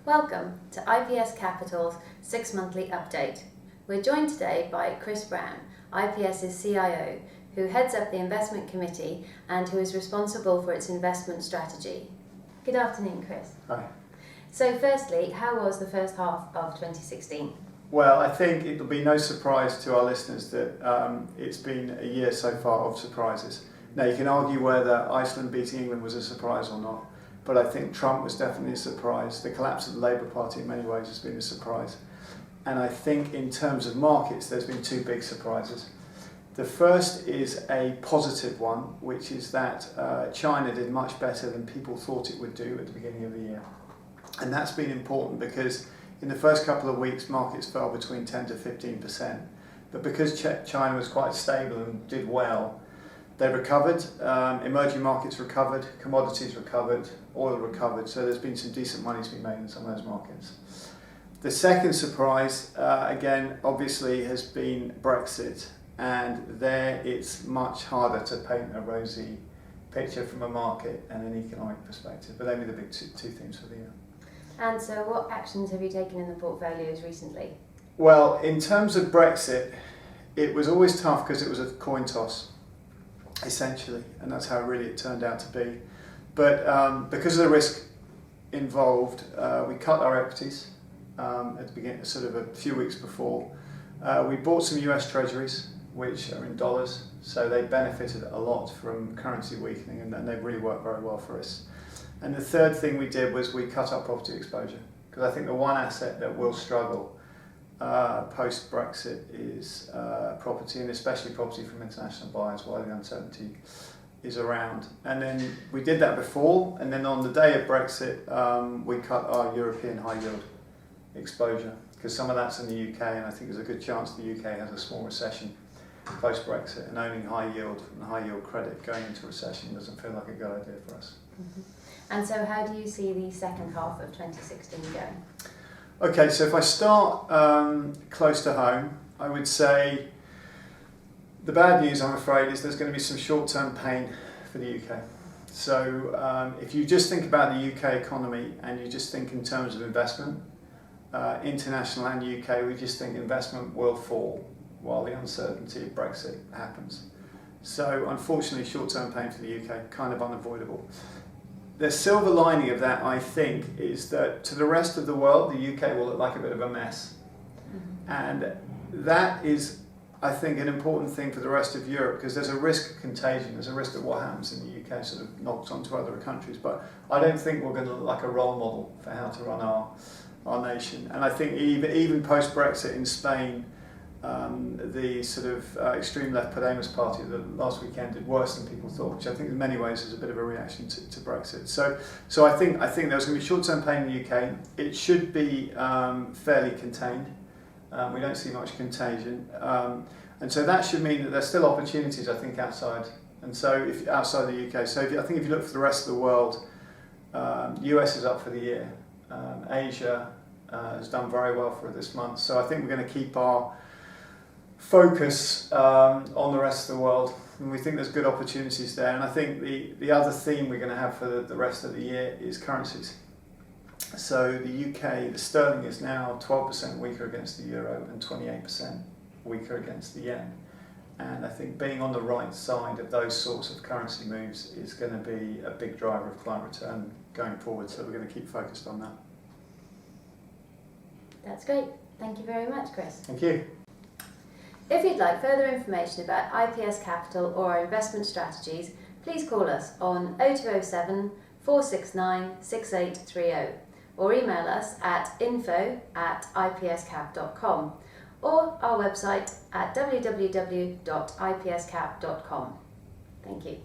Welcome to IPS Capital's 6-monthly update. We're joined today by Chris Brown, IPS's CIO, who heads up the investment committee and who is responsible for its investment strategy. Good afternoon, Chris. Hi. So firstly, how was the first half of 2016? Well, I think it'll be no surprise to our listeners that it's been a year so far of surprises. Now, you can argue whether Iceland beating England was a surprise or not, but I think Trump was definitely a surprise. The collapse of the Labour Party in many ways has been a surprise. And I think in terms of markets, there's been two big surprises. The first is a positive one, which is that China did much better than people thought it would do at the beginning of the year. And that's been important because in the first couple of weeks, markets fell between 10 to 15%. But because China was quite stable and did well, they recovered. Emerging markets recovered, commodities recovered, oil recovered. So there's been some decent money to be made in some of those markets. The second surprise, again, obviously has been Brexit. And there it's much harder to paint a rosy picture from a market and an economic perspective. But those are the big two themes for the year. And so what actions have you taken in the portfolios recently? Well, in terms of Brexit, it was always tough because it was a coin toss, essentially, and that's how really it turned out to be. But because of the risk involved, we cut our equities at the beginning, sort of a few weeks before. We bought some US Treasuries, which are in dollars, so they benefited a lot from currency weakening, and they've really worked very well for us. And the third thing we did was we cut our property exposure, because I think the one asset that will struggle post-Brexit is property, and especially property from international buyers while the uncertainty is around. And then we did that before, and then on the day of Brexit, we cut our European high yield exposure, because some of that's in the UK, and I think there's a good chance the UK has a small recession post-Brexit, and owning high yield and high yield credit going into recession doesn't feel like a good idea for us. Mm-hmm. And so how do you see the second half of 2016 going? Okay, so if I start close to home, I would say the bad news, I'm afraid, is there's going to be some short-term pain for the UK. So if you just think about the UK economy and you just think in terms of investment, international and UK, we just think investment will fall while the uncertainty of Brexit happens. So unfortunately, short-term pain for the UK, kind of unavoidable. The silver lining of that, I think, is that to the rest of the world, the UK will look like a bit of a mess. Mm-hmm. And that is, I think, an important thing for the rest of Europe, because there's a risk of contagion, there's a risk that what happens in the UK sort of knocks onto other countries. But I don't think we're going to look like a role model for how to run our nation. And I think even post-Brexit in Spain, the sort of extreme left Podemos party that last weekend did worse than people thought, which I think in many ways is a bit of a reaction to Brexit. So I think there's going to be short-term pain in the UK. It should be fairly contained. We don't see much contagion, and so that should mean that there's still opportunities, I think, outside. And so if outside the UK, so I think if you look for the rest of the world, US is up for the year. Asia has done very well for this month. So I think we're going to keep our focus on the rest of the world, and we think there's good opportunities there. And I think the other theme we're going to have for the rest of the year is currencies. So the UK, the sterling is now 12% weaker against the euro and 28% weaker against the yen. And I think being on the right side of those sorts of currency moves is going to be a big driver of client return going forward. So we're going to keep focused on that. That's great. Thank you very much, Chris. Thank you. If you'd like further information about IPS Capital or our investment strategies, please call us on 0207 469 6830 or email us at info@ipscap.com or our website at www.ipscap.com. Thank you.